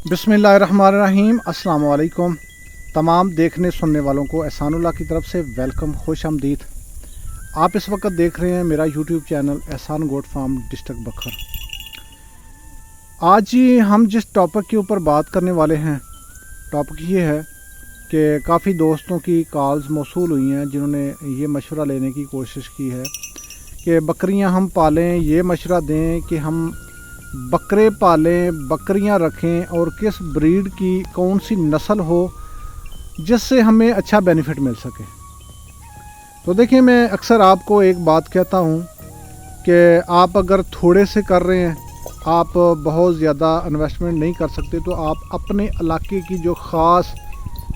बिस्मिल्लाहिर्रहमानिर्रहीम। अस्सलाम वालेकुम। तमाम देखने सुनने वालों को एहसानुल्लाह की तरफ से वेलकम, खुश आमदीद। आप इस वक्त देख रहे हैं मेरा यूट्यूब चैनल एहसान गोट फार्म डिस्ट्रिक्ट बखर। आज ही हम जिस टॉपिक के ऊपर बात करने वाले हैं, टॉपिक ये है कि काफ़ी दोस्तों की कॉल्स मौसूल हुई हैं जिन्होंने ये मशवरा लेने की कोशिश की है कि बकरियां हम पालें, ये मशवरा दें कि हम बकरे पालें, बकरियां रखें और किस ब्रीड की कौन सी नस्ल हो जिससे हमें अच्छा बेनिफिट मिल सके। तो देखिए, मैं अक्सर आपको एक बात कहता हूँ कि आप अगर थोड़े से कर रहे हैं, आप बहुत ज़्यादा इन्वेस्टमेंट नहीं कर सकते, तो आप अपने इलाके की जो ख़ास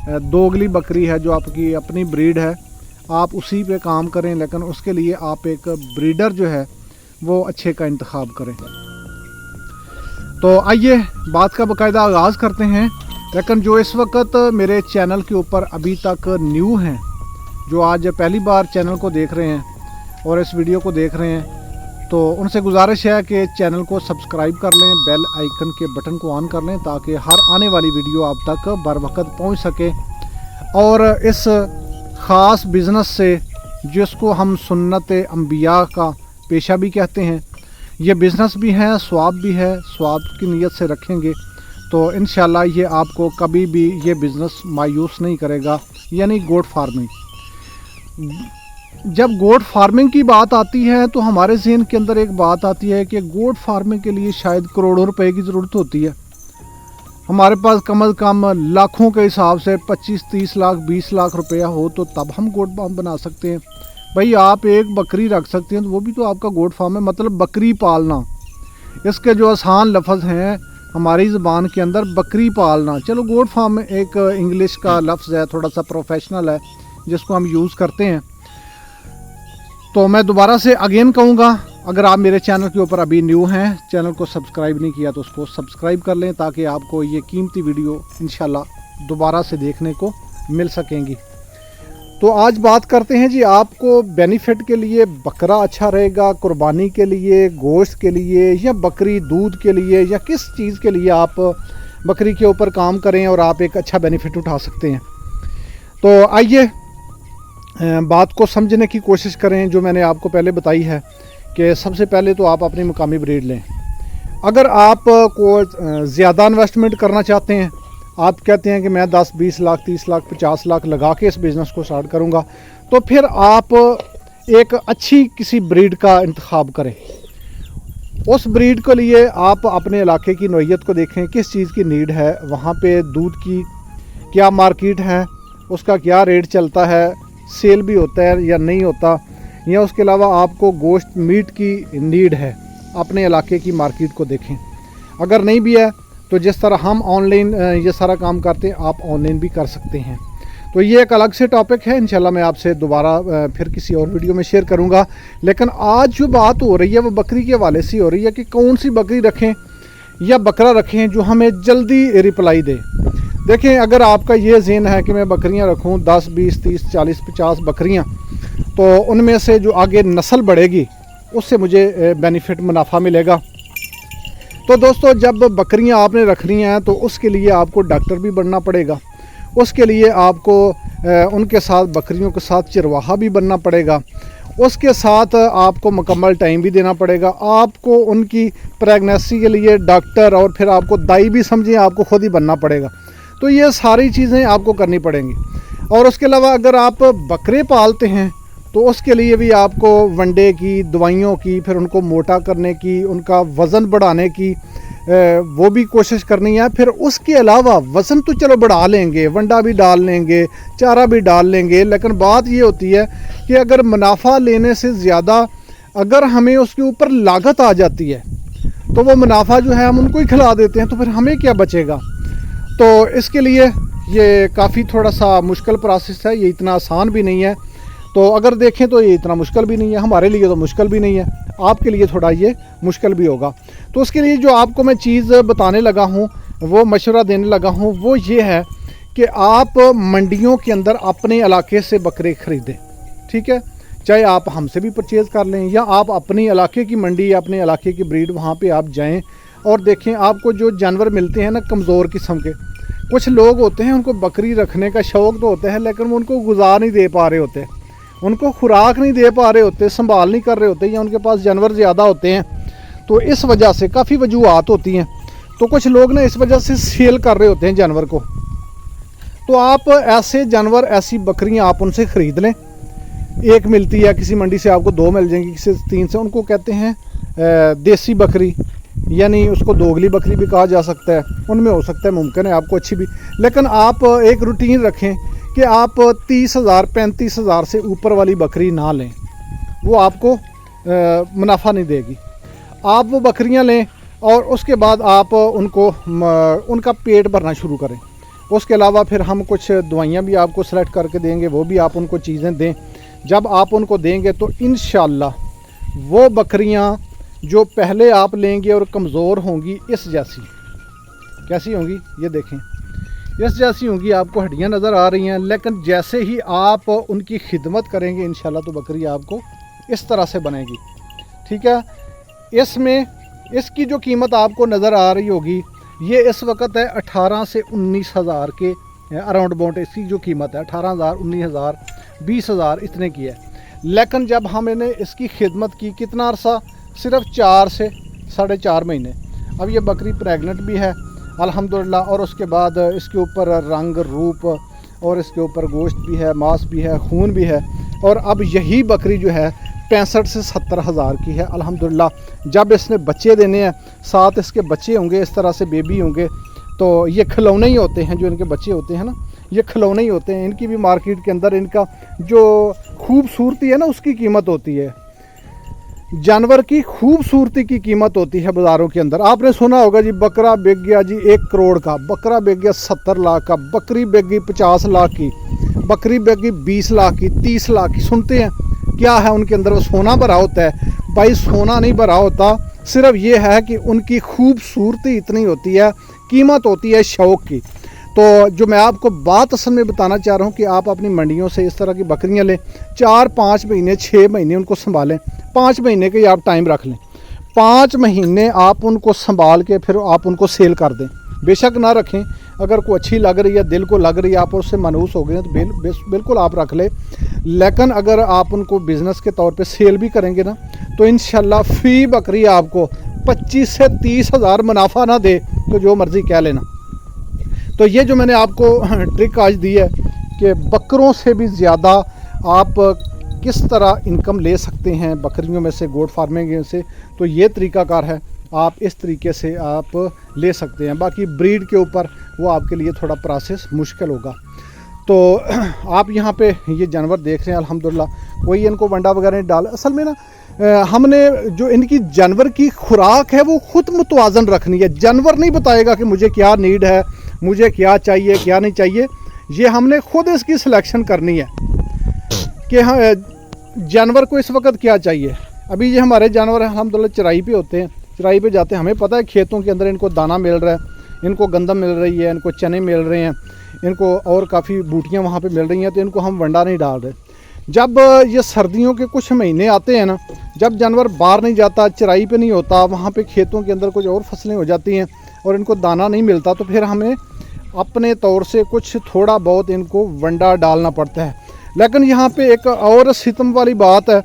दोगली बकरी है, जो आपकी अपनी ब्रीड है, आप उसी पे काम करें। लेकिन उसके लिए आप एक ब्रीडर जो है वो अच्छे का इंतखाब करें। तो आइए बात का बाकायदा आगाज़ करते हैं। लेकिन जो इस वक्त मेरे चैनल के ऊपर अभी तक न्यू हैं, जो आज पहली बार चैनल को देख रहे हैं और इस वीडियो को देख रहे हैं, तो उनसे गुजारिश है कि चैनल को सब्सक्राइब कर लें, बेल आइकन के बटन को ऑन कर लें ताकि हर आने वाली वीडियो आप तक बर वक्त पहुँच सके। और इस ख़ास बिज़नेस से, जिसको हम सुन्नत अंबिया का पेशा भी कहते हैं, ये बिज़नेस भी है, स्वाब भी है। स्वाब की नीयत से रखेंगे तो इंशाल्लाह ये आपको कभी भी ये बिज़नेस मायूस नहीं करेगा। यानी गोट फार्मिंग, जब गोट फार्मिंग की बात आती है तो हमारे ज़हन के अंदर एक बात आती है कि गोट फार्मिंग के लिए शायद करोड़ों रुपए की ज़रूरत होती है। हमारे पास कम अज़ कम लाखों के हिसाब से 25-30 लाख 20 लाख रुपया हो तो तब हम गोट फार्म बना सकते हैं। भाई, आप एक बकरी रख सकते हैं तो वो भी तो आपका गोट फार्म है। मतलब बकरी पालना, इसके जो आसान लफ्ज़ हैं हमारी ज़बान के अंदर, बकरी पालना। चलो, गोट फार्म एक इंग्लिश का लफ्ज़ है, थोड़ा सा प्रोफेशनल है, जिसको हम यूज़ करते हैं। तो मैं दोबारा से अगेन कहूँगा, अगर आप मेरे चैनल के ऊपर अभी न्यू हैं, चैनल को सब्सक्राइब नहीं किया तो उसको सब्सक्राइब कर लें ताकि आपको ये कीमती वीडियो इंशाल्लाह दोबारा से देखने को मिल सकेंगी। तो आज बात करते हैं जी, आपको बेनिफिट के लिए बकरा अच्छा रहेगा, कुर्बानी के लिए, गोश्त के लिए, या बकरी दूध के लिए, या किस चीज़ के लिए आप बकरी के ऊपर काम करें और आप एक अच्छा बेनिफिट उठा सकते हैं। तो आइए बात को समझने की कोशिश करें। जो मैंने आपको पहले बताई है कि सबसे पहले तो आप अपनी मुकामी ब्रीड लें। अगर आप को ज़्यादा इन्वेस्टमेंट करना चाहते हैं, आप कहते हैं कि मैं 10, 20 लाख, 30 लाख, 50 लाख लगा के इस बिज़नेस को स्टार्ट करूंगा, तो फिर आप एक अच्छी किसी ब्रीड का इंतखाब करें। उस ब्रीड के लिए आप अपने इलाके की नौइयत को देखें, किस चीज़ की नीड है, वहाँ पे दूध की क्या मार्केट है, उसका क्या रेट चलता है, सेल भी होता है या नहीं होता, या उसके अलावा आपको गोश्त मीट की नीड है, अपने इलाके की मार्केट को देखें। अगर नहीं भी है तो जिस तरह हम ऑनलाइन ये सारा काम करते हैं, आप ऑनलाइन भी कर सकते हैं। तो ये एक अलग से टॉपिक है, इंशाल्लाह मैं आपसे दोबारा फिर किसी और वीडियो में शेयर करूंगा। लेकिन आज जो बात हो रही है वो बकरी के हवाले से हो रही है कि कौन सी बकरी रखें या बकरा रखें जो हमें जल्दी रिप्लाई दे। देखें, अगर आपका ये ज़हन है कि मैं बकरियाँ रखूँ 10, 20, 30, 40, 50 बकरियाँ, तो उनमें से जो आगे नस्ल बढ़ेगी उससे मुझे बेनिफिट, मुनाफा मिलेगा। तो दोस्तों, जब बकरियां आपने रखनी हैं तो उसके लिए आपको डॉक्टर भी बनना पड़ेगा, उसके लिए आपको उनके साथ, बकरियों के साथ चरवाहा भी बनना पड़ेगा, उसके साथ आपको मुकम्मल टाइम भी देना पड़ेगा, आपको उनकी प्रेगनेंसी के लिए डॉक्टर, और फिर आपको दाई भी समझें आपको खुद ही बनना पड़ेगा। तो ये सारी चीज़ें आपको करनी पड़ेंगी। और उसके अलावा अगर आप बकरे पालते हैं तो उसके लिए भी आपको वनडे की, दवाइयों की, फिर उनको मोटा करने की, उनका वज़न बढ़ाने की वो भी कोशिश करनी है। फिर उसके अलावा वज़न तो चलो बढ़ा लेंगे, वंडा भी डाल लेंगे, चारा भी डाल लेंगे, लेकिन बात ये होती है कि अगर मुनाफा लेने से ज़्यादा अगर हमें उसके ऊपर लागत आ जाती है तो वो मुनाफा जो है हम उनको ही खिला देते हैं, तो फिर हमें क्या बचेगा। तो इसके लिए ये काफ़ी थोड़ा सा मुश्किल प्रोसेस है, ये इतना आसान भी नहीं है। तो अगर देखें तो ये इतना मुश्किल भी नहीं है, हमारे लिए तो मुश्किल भी नहीं है, आपके लिए थोड़ा ये मुश्किल भी होगा। तो उसके लिए जो आपको मैं चीज़ बताने लगा हूँ, वो मशवरा देने लगा हूँ, वो ये है कि आप मंडियों के अंदर अपने इलाके से बकरे ख़रीदें। ठीक है, चाहे आप हमसे भी परचेज़ कर लें या आप अपनी इलाके की मंडी या अपने इलाके की ब्रीड वहाँ पे आप जाएं, और देखें आपको जो जानवर मिलते हैं ना कमज़ोर किस्म के, कुछ लोग होते हैं उनको बकरी रखने का शौक़ तो होता है लेकिन वो उनको गुजार नहीं दे पा रहे होते, उनको खुराक नहीं दे पा रहे होते, संभाल नहीं कर रहे होते, या उनके पास जानवर ज़्यादा होते हैं। तो इस वजह से काफ़ी वजूहत होती हैं, तो कुछ लोग ना इस वजह से सेल कर रहे होते हैं जानवर को। तो आप ऐसे जानवर, ऐसी बकरियां आप उनसे ख़रीद लें। एक मिलती है किसी मंडी से, आपको 2 मिल जाएंगी, किसी 3 से। उनको कहते हैं देसी बकरी, यानी उसको दोगली बकरी भी कहा जा सकता है। उनमें हो सकता है मुमकिन है आपको अच्छी भी, लेकिन आप एक रूटीन रखें कि आप 30,000 35,000 से ऊपर वाली बकरी ना लें, वो आपको मुनाफा नहीं देगी। आप वो बकरियां लें और उसके बाद आप उनका पेट भरना शुरू करें। उसके अलावा फिर हम कुछ दवाइयाँ भी आपको सेलेक्ट करके देंगे, वो भी आप उनको चीज़ें दें। जब आप उनको देंगे तो इंशाअल्लाह वो बकरियां जो पहले आप लेंगे और कमज़ोर होंगी, इस जैसी कैसी होंगी, ये देखें, इस जैसी होंगी, आपको हड्डियां नज़र आ रही हैं। लेकिन जैसे ही आप उनकी खिदमत करेंगे इंशाअल्लाह तो बकरी आपको इस तरह से बनेगी। ठीक है, इसमें इसकी जो कीमत आपको नज़र आ रही होगी, ये इस वक्त है 18 से 19 हज़ार के अराउंड अबाउट इसकी जो कीमत है, 18,000 19,000 20,000 इतने की है। लेकिन जब हमने इसकी खिदमत की कितना अरसा, सिर्फ 4 से 4.5 महीने। अब ये बकरी प्रेग्नेंट भी है अल्हम्दुलिल्लाह, और उसके बाद इसके ऊपर रंग रूप और इसके ऊपर गोश्त भी है, मांस भी है, खून भी है। और अब यही बकरी जो है 65 से 70 हज़ार की है अल्हम्दुलिल्लाह। जब इसने बच्चे देने हैं, साथ इसके बच्चे होंगे, इस तरह से बेबी होंगे, तो ये खिलौने ही होते हैं। जो इनके बच्चे होते हैं ना, ये खिलौने ही होते हैं। इनकी भी मार्केट के अंदर इनका जो खूबसूरती है ना, उसकी कीमत होती है। जानवर की खूबसूरती की कीमत होती है बाज़ारों के अंदर। आपने सुना होगा जी, बकरा बिक गया जी 1 करोड़ का, बकरा बिक गया 70 लाख का, बकरी बिक गई 50 लाख की, बकरी बिक गई 20 लाख की, 30 लाख की। सुनते हैं क्या है उनके अंदर, वो सोना भरा होता है। भाई सोना नहीं भरा होता, सिर्फ ये है कि उनकी खूबसूरती इतनी होती है, कीमत होती है शौक़ की। तो जो मैं आपको बात असल में बताना चाह रहा हूँ कि आप अपनी मंडियों से इस तरह की बकरियाँ लें, 4-5 महीने 6 महीने उनको संभालें। 5 महीने के आप टाइम रख लें, 5 महीने आप उनको संभाल के फिर आप उनको सेल कर दें। बेशक ना रखें, अगर कोई अच्छी लग रही है, दिल को लग रही है, आप उससे मानूस हो गए हैं तो बिल्कुल आप रख ले। लेकिन अगर आप उनको बिज़नेस के तौर पे सेल भी करेंगे ना, तो इंशाल्लाह फ़ी बकरी आपको 25 से 30 हज़ार मुनाफा ना दे तो जो मर्ज़ी कह लेना। तो ये जो मैंने आपको ट्रिक आज दी है कि बकरों से भी ज़्यादा आप किस तरह इनकम ले सकते हैं बकरियों में से, गोट फार्मिंग से, तो ये तरीक़ाकार है। आप इस तरीके से आप ले सकते हैं। बाकी ब्रीड के ऊपर वो आपके लिए थोड़ा प्रोसेस मुश्किल होगा। तो आप यहाँ पे ये जानवर देख रहे हैं अल्हम्दुलिल्लाह, कोई इनको वंडा वगैरह नहीं डाल। असल में ना हमने जो इनकी जानवर की खुराक है वो ख़ुद मुतवाज़न रखनी है। जानवर नहीं बताएगा कि मुझे क्या नीड है, मुझे क्या चाहिए क्या नहीं चाहिए। ये हमने ख़ुद इसकी सिलेक्शन करनी है कि हाँ जानवर को इस वक्त क्या चाहिए। अभी ये हमारे जानवर अल्हम्दुलिल्लाह चराई पे होते हैं, चराई पे जाते हैं, हमें पता है खेतों के अंदर इनको दाना मिल रहा है, इनको गंदम मिल रही है, इनको चने मिल रहे हैं, इनको और काफ़ी बूटियाँ वहाँ पे मिल रही हैं, तो इनको हम वंडा नहीं डाल रहे। जब ये सर्दियों के कुछ महीने आते हैं ना, जब जानवर बाहर नहीं जाता, चराई पे नहीं होता, वहाँ पे खेतों के अंदर कुछ और फसलें हो जाती हैं और इनको दाना नहीं मिलता, तो फिर हमें अपने तौर से कुछ थोड़ा बहुत इनको वंडा डालना पड़ता है। लेकिन यहाँ पे एक और सितम वाली बात है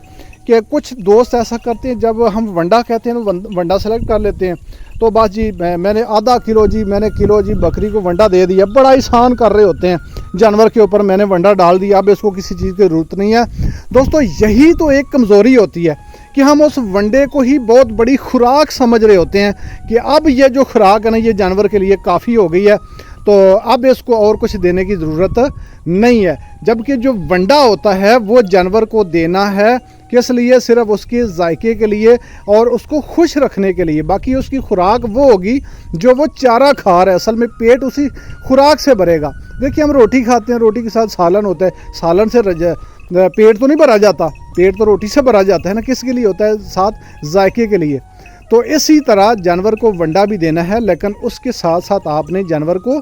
कि कुछ दोस्त ऐसा करते हैं, जब हम वंडा कहते हैं ना, वंडा सेलेक्ट कर लेते हैं, तो बस जी मैंने आधा किलो जी, मैंने किलो जी बकरी को वंडा दे दिया, बड़ा एहसान कर रहे होते हैं जानवर के ऊपर, मैंने वंडा डाल दिया, अब इसको किसी चीज़ की ज़रूरत नहीं है। दोस्तों यही तो एक कमज़ोरी होती है कि हम उस वंडे को ही बहुत बड़ी खुराक समझ रहे होते हैं कि अब ये जो खुराक है ना, ये जानवर के लिए काफ़ी हो गई है, तो अब इसको और कुछ देने की ज़रूरत नहीं है। जबकि जो वंडा होता है वो जानवर को देना है किस लिए, सिर्फ उसके जायके के लिए और उसको खुश रखने के लिए। बाकी उसकी खुराक वो होगी जो वो चारा खा रहा है, असल में पेट उसी खुराक से भरेगा। देखिए हम रोटी खाते हैं, रोटी के साथ सालन होता है, सालन से पेट तो नहीं भरा जाता, पेट तो रोटी से भरा जाता है ना, किसके लिए होता है, साथ जायके के लिए। तो इसी तरह जानवर को वंडा भी देना है, लेकिन उसके साथ साथ आपने जानवर को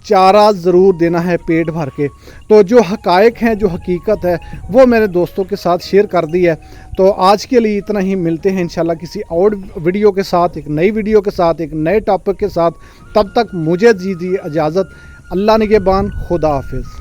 चारा ज़रूर देना है पेट भर के। तो जो हकायक हैं, जो हकीकत है, वो मेरे दोस्तों के साथ शेयर कर दी है। तो आज के लिए इतना ही, मिलते हैं इंशाल्लाह किसी और वीडियो के साथ, एक नई वीडियो के साथ, एक नए टॉपिक के साथ। तब तक मुझे दीजिए इजाज़त। अल्लाह निगहबान, खुदा हाफिज़।